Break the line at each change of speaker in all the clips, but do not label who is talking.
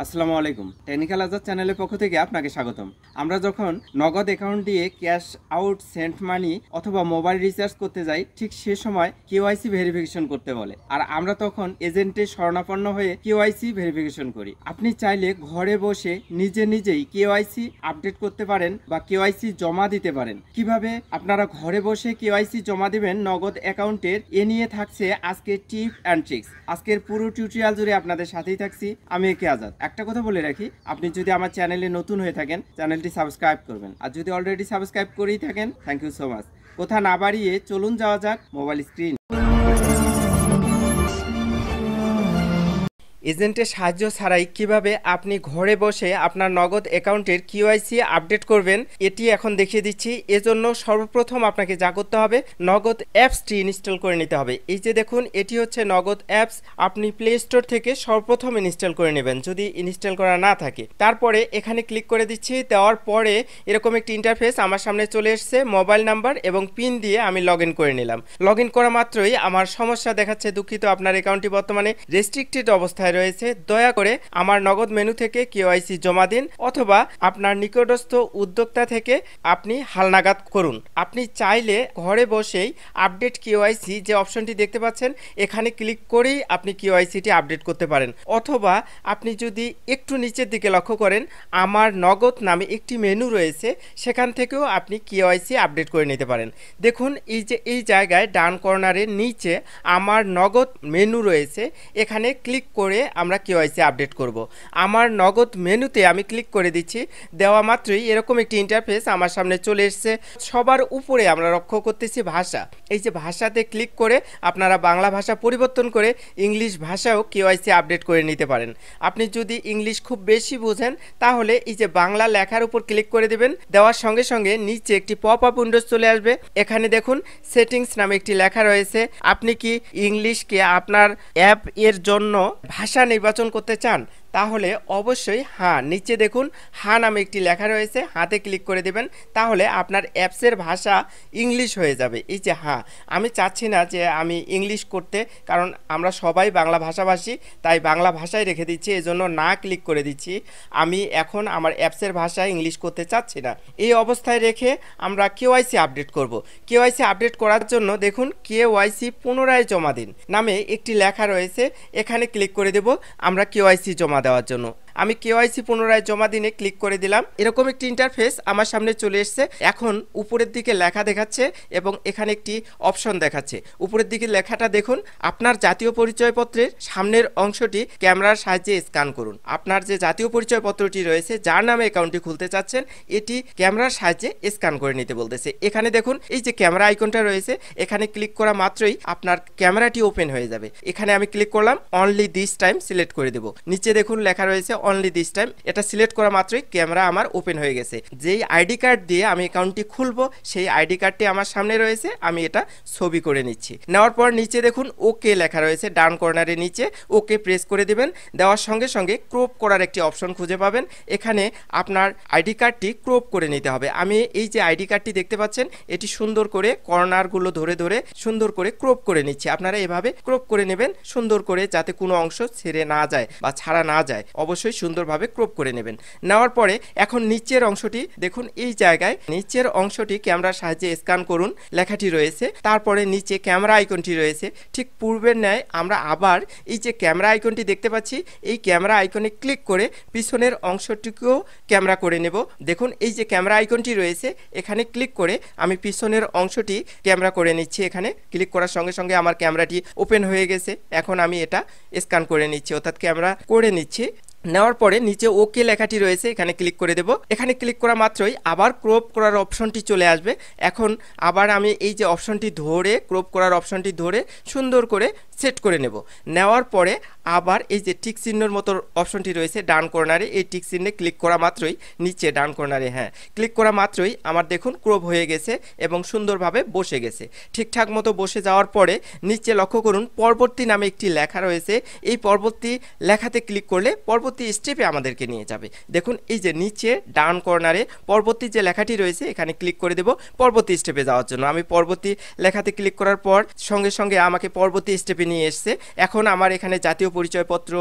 আসসালামু আলাইকুম। টেকনিক্যাল আজাদ চ্যানেলের পক্ষ থেকে আপনাকে স্বাগতম। আমরা যখন নগদ অ্যাকাউন্ট দিয়ে ক্যাশ আউট, সেন্ট মানি অথবা মোবাইল রিচার্জ করতে যাই, ঠিক সে সময় কেওয়াইসি ভেরিফিকেশন করতে বলে, আর আমরা তখন এজেন্টের শরণাপন্ন হয়ে কেওয়াইসি ভেরিফিকেশন করি। আপনি চাইলে ঘরে বসে নিজেই কেওয়াইসি আপডেট করতে পারেন বা কেওয়াইসি জমা দিতে পারেন। কিভাবে আপনারা ঘরে বসে কেওয়াইসি জমা দিবেন নগদ অ্যাকাউন্টের, এ নিয়ে থাকছে আজকে টিপ অ্যান্ড ট্রিক্স। আজকের পুরো টিউটোরিয়াল জুড়ে আপনাদের সাথেই থাকছি আমি একে আজাদ। একটা কথা বলে রাখি, আপনি যদি আমার চ্যানেলে নতুন হয়ে থাকেন চ্যানেলটি সাবস্ক্রাইব করবেন, আর যদি অলরেডি সাবস্ক্রাইব করেই থাকেন থ্যাংক ইউ সো মাচ। কথা না বাড়িয়ে চলুন যাওয়া যাক মোবাইল স্ক্রিন। এজেন্টের সাহায্য ছাড়াই কিভাবে আপনি ঘরে বসে আপনার নগদ অ্যাকাউন্টের কিওয়াইসি আপডেট করবেন এটি এখন দেখিয়ে দিচ্ছি। এজন্য সর্বপ্রথম আপনাকে যা করতে হবে, নগদ অ্যাপসটি ইনস্টল করে নিতে হবে। এই যে দেখুন, এটি হচ্ছে নগদ অ্যাপস। আপনি প্লে স্টোর থেকে সর্বপ্রথম ইনস্টল করে নেবেন যদি ইনস্টল করা না থাকে। তারপরে এখানে ক্লিক করে দিচ্ছি। দেওয়ার পরে এরকম একটি ইন্টারফেস আমার সামনে চলে এসছে। মোবাইল নাম্বার এবং পিন দিয়ে আমি লগ ইন করে নিলাম। লগ ইন করা মাত্রই আমার সমস্যা দেখাচ্ছে, দুঃখিত আপনার অ্যাকাউন্টটি বর্তমানে রেস্ট্রিক্টেড অবস্থায় রয়েছে, দয়া করে আমার নগদ মেনু থেকে কেওয়াইসি জমা দিন অথবা আপনার নিকটস্থ উদ্যোক্তা থেকে আপনি হালনাগাদ করুন। আপনি চাইলে ঘরে বসেই আপডেট কেওয়াইসি যে অপশনটি দেখতে পাচ্ছেন এখানে ক্লিক করেই আপনি কেওয়াইসিটি আপডেট করতে পারেন, অথবা আপনি যদি একটু নিচের দিকে লক্ষ্য করেন আমার নগদ নামে একটি মেনু রয়েছে, সেখান থেকেও আপনি কেওয়াইসি আপডেট করে নিতে পারেন। দেখুন এই যে এই জায়গায় ডান কর্নারের নিচে আমার নগদ মেনু রয়েছে, এখানে ক্লিক করে আমরা কেওয়াইসি আপডেট করব। আমার নগদ মেনুতে আমি ক্লিক করে দিচ্ছি। দেওয়া মাত্রই এরকম একটি ইন্টারফেস আমার সামনে চলে এসেছে। সবার উপরে আমরা লক্ষ্য করতেছি ভাষা। এই যে ভাষাতে ক্লিক করে আপনারা বাংলা ভাষা পরিবর্তন করে ইংলিশ ভাষাও কেওয়াইসি আপডেট করে নিতে পারেন। আপনি যদি ইংলিশ খুব বেশি বোঝেন তাহলে এই যে বাংলা লেখার উপর ক্লিক করে দেবেন। দেওয়ার সঙ্গে সঙ্গে নিচে একটি পপ আপ উইন্ডোজ চলে আসবে। এখানে দেখুন সেটিংস নামে একটি লেখা রয়েছে। আপনি কি ইংলিশকে আপনার অ্যাপ এর জন্য ভাষা নির্বাচন করতে চান? তাহলে অবশ্যই হ্যাঁ, নিচে দেখুন হ্যাঁ নামে একটি লেখা রয়েছে, হাতে ক্লিক করে দেবেন। তাহলে আপনার অ্যাপসের ভাষা ইংলিশ হয়ে যাবে। এই যে হ্যাঁ, আমি চাচ্ছি না যে আমি ইংলিশ করতে, কারণ আমরা সবাই বাংলা ভাষাভাষী, তাই বাংলা ভাষায় রেখে দিচ্ছি, এজন্য না ক্লিক করে দিচ্ছি। আমি এখন আমার অ্যাপসের ভাষা ইংলিশ করতে চাচ্ছি না। এই অবস্থায় রেখে আমরা কেওয়াইসি আপডেট করব। কেওয়াইসি আপডেট করার জন্য দেখুন কেওয়াইসি পুনরায় জমা দিন নামে একটি লেখা রয়েছে, এখানে ক্লিক করে দেব আমরা কেওয়াইসি জমা দেওয়ার জন্য। আমি কেওয়াইসি পুনরায় জমা দিনে ক্লিক করে দিলাম। এরকম একটি ইন্টারফেস আমার সামনে চলে এসেছে। এখন উপরের দিকে লেখা দেখাচ্ছে এবং এখানে একটি অপশন দেখাচ্ছে। উপরের দিকে লেখাটা দেখুন, আপনার জাতীয় পরিচয়পত্রের সামনের অংশটি ক্যামেরার সাহায্যে স্ক্যান করুন। আপনার যে জাতীয় পরিচয়পত্রটি রয়েছে, যার নামে অ্যাকাউন্টটি খুলতে চাচ্ছেন, এটি ক্যামেরার সাহায্যে স্ক্যান করে নিতে বলতেছে। এখানে দেখুন এই যে ক্যামেরা আইকনটা রয়েছে, এখানে ক্লিক করা মাত্রই আপনার ক্যামেরাটি ওপেন হয়ে যাবে। এখানে আমি ক্লিক করলাম, অনলি দিস টাইম সিলেক্ট করে দেব। নিচে দেখুন লেখা রয়েছে অনলি দিস টাইম। এটা সিলেক্ট করা মাত্রই ক্যামেরা আমার ওপেন হয়ে গেছে। যেই আইডি কার্ড দিয়ে আমি অ্যাকাউন্টটি খুলবো সেই আইডি কার্ডটি আমার সামনে রয়েছে, আমি এটা ছবি করে নিচ্ছি। নেওয়ার পর নিচে দেখুন ওকে লেখা রয়েছে, ডান কর্নারের নিচে ওকে প্রেস করে দিবেন। দেওয়ার সঙ্গে সঙ্গে ক্রপ করার একটি অপশন খুঁজে পাবেন। এখানে আপনার আইডি কার্ডটি ক্রপ করে নিতে হবে। আমি এই যে আইডি কার্ডটি দেখতে পাচ্ছেন, এটি সুন্দর করে কর্নারগুলো ধরে ধরে সুন্দর করে ক্রপ করে নিচ্ছি। আপনারা এভাবে ক্রপ করে নেবেন সুন্দর করে, যাতে কোনো অংশ ছেড়ে না যায় বা ছাড়া না যায়। অবশ্যই সুন্দরভাবে ক্রপ করে নেবেন। নেওয়ার পরে এখন নিচের অংশটি দেখুন, এই জায়গায় নিচের অংশটি ক্যামেরার সাহায্যে স্ক্যান করুন লেখাটি রয়েছে। তারপরে নিচে ক্যামেরা আইকনটি রয়েছে। ঠিক পূর্বের ন্যায় আমরা আবার এই যে ক্যামেরা আইকনটি দেখতে পাচ্ছি, এই ক্যামেরা আইকনে ক্লিক করে পিছনের অংশটিকেও ক্যামেরা করে নেব। দেখুন এই যে ক্যামেরা আইকনটি রয়েছে, এখানে ক্লিক করে আমি পিছনের অংশটি ক্যামেরা করে নিচ্ছি। এখানে ক্লিক করার সঙ্গে সঙ্গে আমার ক্যামেরাটি ওপেন হয়ে গেছে। এখন আমি এটা স্ক্যান করে নিচ্ছি, অর্থাৎ ক্যামেরা করে নিচ্ছি। নেওয়ার পরে নিচে ওকে লেখাটি রয়েছে, এখানে ক্লিক করে দেব। এখানে ক্লিক করা মাত্রই আবার ক্রপ করার অপশনটি চলে আসবে। এখন আবার আমি এই যে অপশনটি ধরে, ক্রপ করার অপশনটি ধরে সুন্দর করে সেট করে নেব। নেওয়ার পরে আবার এই যে টিক চিহ্নের মতো অপশনটি রয়েছে ডান কর্নারে, এই টিক চিহ্নে ক্লিক করা মাত্রই নিচে ডান কর্নারে হ্যাঁ ক্লিক করা মাত্রই আমার দেখুন ক্রপ হয়ে গেছে এবং সুন্দরভাবে বসে গেছে। ঠিকঠাক মতো বসে যাওয়ার পরে নিচে লক্ষ্য করুন পরবর্তী নামে একটি লেখা রয়েছে। এই পরবর্তী লেখাতে ক্লিক করলে পরবর্তী স্টেপে আমাদেরকে নিয়ে যাবে। দেখুন এই যে নিচে ডান কর্নারে পরবর্তী যে লেখাটি রয়েছে, এখানে ক্লিক করে দেব পরবর্তী স্টেপে যাওয়ার জন্য। আমি পরবর্তী লেখাতে ক্লিক করার পর সঙ্গে সঙ্গে আমাকে পরবর্তী স্টেপে নিয়ে এসছে। এখন আমার এখানে জাতীয় পরিচয়পত্র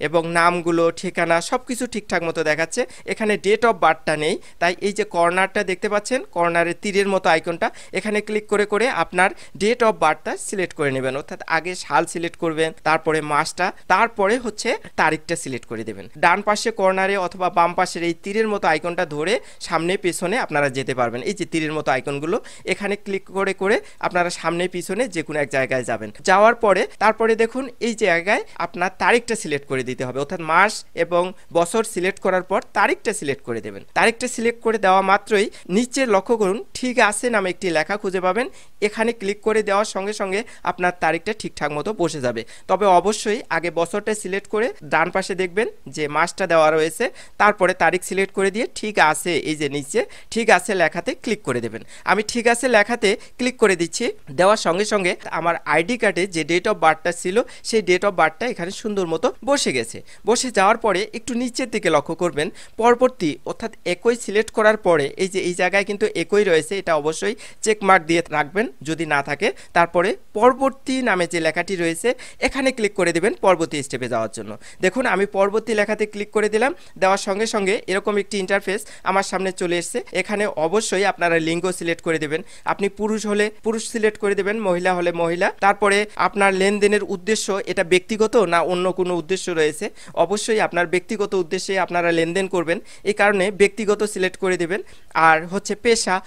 এবং নামগুলো, ঠিকানা সবকিছু ঠিকঠাক মতো দেখাচ্ছে। এখানে ডেট অফ বার্থটা নেই, তাই এই যে কর্নারটা দেখতে পাচ্ছেন, কর্নারে তীরের মতো আইকনটা, এখানে ক্লিক করে করে আপনার ডেট অফ বার্থটা সিলেক্ট করে নেবেন। অর্থাৎ আগে সাল সিলেক্ট করবেন, তারপরে মাসটা, তারপরে হচ্ছে তারিখটা সিলেক্ট করে দেবেন। ডান পাশে কর্নারে অথবা বাম পাশের এই তীরের মতো আইকনটা ধরে সামনে পেছনে আপনারা যেতে পারবেন। এই যে তীরের মতো আইকনগুলো, এখানে ক্লিক করে করে আপনারা সামনে পিছনে যে কোনো এক জায়গায় যাবেন। যাওয়ার পরে তারপরে দেখুন এই জায়গায় আপনার তারিখটা সিলেক্ট করে দিতে হবে। অর্থাৎ মাস এবং বছর সিলেক্ট করার পর তারিখটা সিলেক্ট করে দেবেন। তারিখটা সিলেক্ট করে দেওয়া মাত্রই নিচে লক্ষ্য করুন ঠিক আছে নামে একটি লেখা খুঁজে পাবেন। এখানে ক্লিক করে দেওয়ার সঙ্গে সঙ্গে আপনার তারিখটা ঠিকঠাক মতো বসে যাবে। তবে অবশ্যই আগে বছরটা সিলেক্ট করে ডান পাশে দেখবেন যে মাসটা দেওয়া রয়েছে, তারপরে তারিখ সিলেক্ট করে দিয়ে ঠিক আছে এই যে নিচে ঠিক আছে লেখাতে ক্লিক করে দেবেন। আমি ঠিক আছে লেখাতে ক্লিক করে দিচ্ছি। দেওয়ার সঙ্গে সঙ্গে আমার আইডি কার্ডে যে ডেট অফ বার্থটা ছিল সেই ডেট অফ বার্থটা এখানে সুন্দর মতো বসে গেছে। বসে যাওয়ার পরে একটু নিচের দিকে লক্ষ্য করবেন, পরবর্তী অর্থাৎ একই সিলেক্ট করার পরে এই যে এই জায়গায় কিন্তু একই রয়েছে, এটা অবশ্যই চেক মার্ক দিয়ে রাখবেন যদি না থাকে। তারপরে পরবর্তী নামে যে লেখাটি রয়েছে এখানে ক্লিক করে দেবেন পরবর্তী স্টেপে যাওয়ার জন্য। দেখুন আমি পরবর্তী লেখাতে ক্লিক করে দিলাম। দেওয়ার সঙ্গে সঙ্গে এরকম একটি ইন্টারফেস আমার সামনে চলে এসেছে। এখানে অবশ্যই আপনারা লিঙ্গ সিলেক্ট করে দেবেন। আপনি পুরুষ হলে পুরুষ সিলেক্ট করে দেবেন, মহিলা হলে মহিলা। তারপরে আপনার লেনদেনের উদ্দেশ্য এটা ব্যক্তিগত না অন্য কোনো উদ্দেশ্য রয়েছে, অবশ্যই আপনার ব্যক্তিগত উদ্দেশ্যে আপনারা লেনদেন করবেন, এই কারণে ব্যক্তিগত সিলেক্ট করে দেবেন। আর হচ্ছে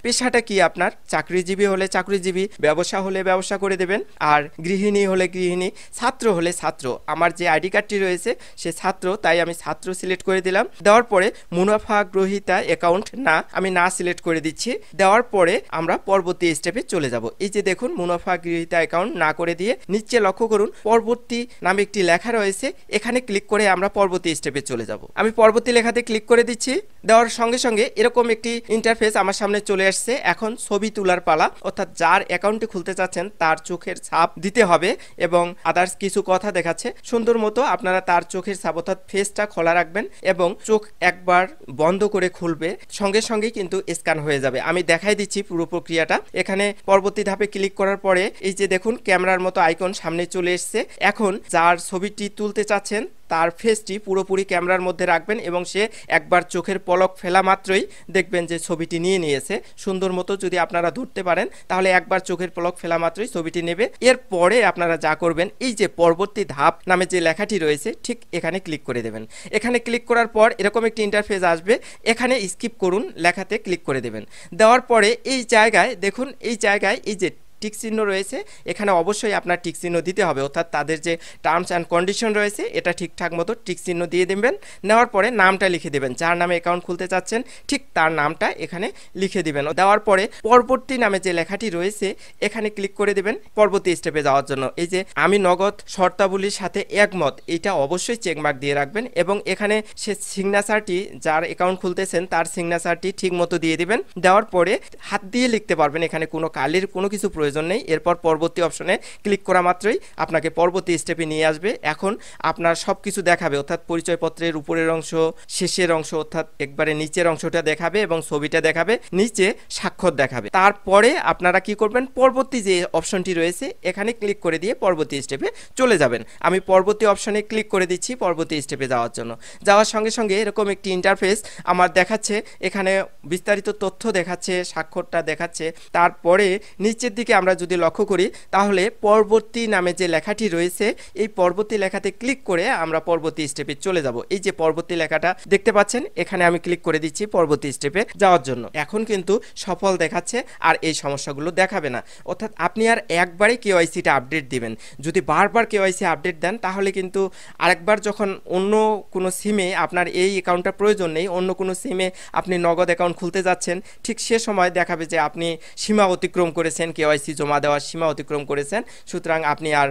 পেশাটা কি, আপনার চাকরিজীবী হলে চাকরিজীবী, ব্যবসা হলে ব্যবসা করে দেবেন, আর গৃহিণী হলে গৃহিণী, ছাত্র হলে ছাত্র। আমার যে আইডি কার্ডটি রয়েছে সে ছাত্র, তাই আমি ছাত্র সিলেক্ট করে দিলাম। দেওয়ার পরে মুনাফা গ্রহীতা অ্যাকাউন্ট না, আমি না সিলেক্ট করে দিচ্ছি। দেওয়ার পরে আমরা পরবর্তী স্টেপে চলে যাব। এই যে দেখুন মুনাফা গৃহীতা অ্যাকাউন্ট না করে দিয়ে নিচে লক্ষ্য করুন পরবর্তী নামে একটি লেখা রয়েছে, এখানে ক্লিক করে আমরা পরবর্তী স্টেপে চলে যাব। আমি পরবর্তী লেখাতে ক্লিক করে দিচ্ছি। দেওয়ার সঙ্গে সঙ্গে এরকম একটি ইন্টারফেস আমার সামনে চলে আসছে। এখন ছবি তোলার পালা, অর্থাৎ যার অ্যাকাউন্টটি খুলতে চাচ্ছেন তার চোখের ছাপ দিতে হবে এবং আদার্স কিছু কথা দেখাচ্ছে। সুন্দর মতো আপনারা তার চোখের ছাপ অর্থাৎ ফেসটা খোলা রাখবেন এবং চোখ একবার বন্ধ করে খুলবে, সঙ্গে সঙ্গে কিন্তু স্ক্যান হয়ে যাবে। আমি দেখাই দিচ্ছি পুরো প্রক্রিয়াটা। এখানে পরবর্তী ধাপে ক্লিক করার পরে এই যে দেখুন ক্যামেরার মতো আইকন সামনে চলে এসছে। এখন যার ছবিটি তুলতে চাচ্ছেন তার ফেসটি পুরোপুরি ক্যামেরার মধ্যে রাখবেন এবং সে একবার চোখের পলক ফেলা মাত্রই দেখবেন যে ছবিটি নিয়ে নিয়েছে। সুন্দর মতো যদি আপনারা ধরতে পারেন তাহলে একবার চোখের পলক ফেলা মাত্রই ছবিটি নেবে। এরপরে আপনারা যা করবেন, এই যে পরবর্তী ধাপ নামে যে লেখাটি রয়েছে ঠিক এখানে ক্লিক করে দেবেন। এখানে ক্লিক করার পর এরকম একটি ইন্টারফেস আসবে, এখানে স্কিপ করুন লেখাতে ক্লিক করে দেবেন। দেওয়ার পরে এই জায়গায় দেখুন এই জায়গায় এই যে টিক চিহ্ন রয়েছে, এখানে অবশ্যই আপনার টিক চিহ্ন দিতে হবে। অর্থাৎ তাদের যে টার্মস অ্যান্ড কন্ডিশন রয়েছে এটা ঠিকঠাক মতো টিক চিহ্ন দিয়ে দেবেন। নেওয়ার পরে নামটা লিখে দেবেন, যার নামে অ্যাকাউন্ট খুলতে চাচ্ছেন ঠিক তার নামটা এখানে লিখে দিবেন। দেওয়ার পরে পরবর্তী নামে যে লেখাটি রয়েছে এখানে ক্লিক করে দেবেন পরবর্তী স্টেপে যাওয়ার জন্য। এই যে আমি নগদ শর্তাবলীর সাথে একমত, এটা অবশ্যই চেকমার্ক দিয়ে রাখবেন এবং এখানে সে সিগনেচারটি যার অ্যাকাউন্ট খুলতেছেন তার সিগনেচারটি ঠিক মতো দিয়ে দিবেন। দেওয়ার পরে হাত দিয়ে লিখতে পারবেন, এখানে কোনো কালির কোনো কিছু প্রয়োজন নেই। এরপর পরবর্তী অপশনে ক্লিক করা মাত্রই আপনাকে পরবর্তী স্টেপে নিয়ে আসবে। এখন আপনার সব কিছু দেখাবে, অর্থাৎ পরিচয়পত্রের উপরের অংশ, শেষের অংশ অর্থাৎ একবারে নিচের অংশটা দেখাবে এবং ছবিটা দেখাবে, নিচে স্বাক্ষর দেখাবে। তারপরে আপনারা কি করবেন, পরবর্তী যে অপশনটি রয়েছে এখানে ক্লিক করে দিয়ে পরবর্তী স্টেপে চলে যাবেন। আমি পরবর্তী অপশনে ক্লিক করে দিচ্ছি পরবর্তী স্টেপে যাওয়ার জন্য। যাওয়ার সঙ্গে সঙ্গে এরকম একটি ইন্টারফেস আমার দেখাচ্ছে, এখানে বিস্তারিত তথ্য দেখাচ্ছে, স্বাক্ষরটা দেখাচ্ছে। তারপরে নিচের দিকে আমরা যদি লক্ষ্য করি তাহলে পরবর্তী নামে যে লেখাটি রয়েছে এই পরবর্তী লেখাতে ক্লিক করে আমরা পরবর্তী স্টেপে চলে যাব। এই যে পরবর্তী লেখাটা দেখতে পাচ্ছেন, এখানে আমি ক্লিক করে দিচ্ছি পরবর্তী স্টেপে যাওয়ার জন্য। এখন কিন্তু সফল দেখাচ্ছে আর এই সমস্যাগুলো দেখাবে না। অর্থাৎ আপনি আর একবারে কেওয়াইসিটা আপডেট দিবেন। যদি বারবার কেওয়াইসি আপডেট দেন তাহলে কিন্তু আরেকবার যখন অন্য কোনো সিমে আপনার এই অ্যাকাউন্টটা প্রয়োজন নেই, অন্য কোনো সিমে আপনি নগদ অ্যাকাউন্ট খুলতে যাচ্ছেন, ঠিক সে সময় দেখাবে যে আপনি সীমা অতিক্রম করেছেন, কেওয়াইসি জমা দেওয়ার সীমা অতিক্রম করেছেন, সুতরাং আপনি আর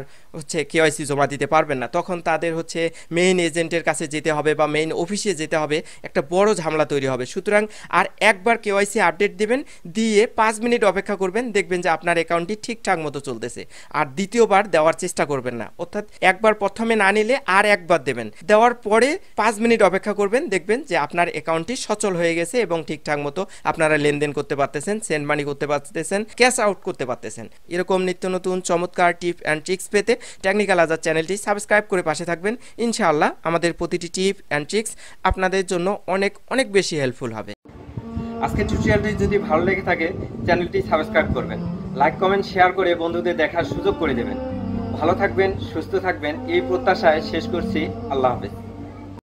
কেওয়াইসি জমা দিতে পারবেন না। তখন তাদের মেইন এজেন্টের কাছে যেতে হবে বা মেইন অফিসে যেতে হবে, একটা বড় ঝামেলা তৈরি হবে। সুতরাং আর একবার কেওয়াইসি আপডেট দেবেন, দিয়ে 5 মিনিট অপেক্ষা করবেন, দেখবেন যে আপনার অ্যাকাউন্টটি ঠিকঠাক মতো চলতেছে। আর দ্বিতীয়বার দেওয়ার চেষ্টা করবেন না, অর্থাৎ একবার প্রথমে না নিলে আর একবার দেবেন। দেওয়ার পরে 5 মিনিট অপেক্ষা করবেন, দেখবেন যে আপনার অ্যাকাউন্টটি সচল হয়ে গেছে এবং ঠিকঠাক মতো আপনারা লেনদেন করতে পারতেছেন, সেন্ড মানি করতে পারতেছেন, ক্যাশ আউট করতে পারতেছেন। এরকম নিত্য নতুন চমৎকার টিপ অ্যান্ড ট্রিক্স পেতে টেকনিক্যাল আজাদ চ্যানেলটি সাবস্ক্রাইব করে পাশে থাকবেন। ইনশাআল্লাহ আমাদের প্রতিটি টিপ অ্যান্ড ট্রিক্স আপনাদের জন্য অনেক অনেক বেশি হেল্পফুল হবে। আজকের টিউটোরিয়ালটি যদি ভালো লেগে থাকে চ্যানেলটি সাবস্ক্রাইব করবেন, লাইক কমেন্ট শেয়ার করে বন্ধুদের দেখার সুযোগ করে দেবেন। ভালো থাকবেন, সুস্থ থাকবেন এই প্রত্যাশায় শেষ করছি। আল্লাহ হাফেজ।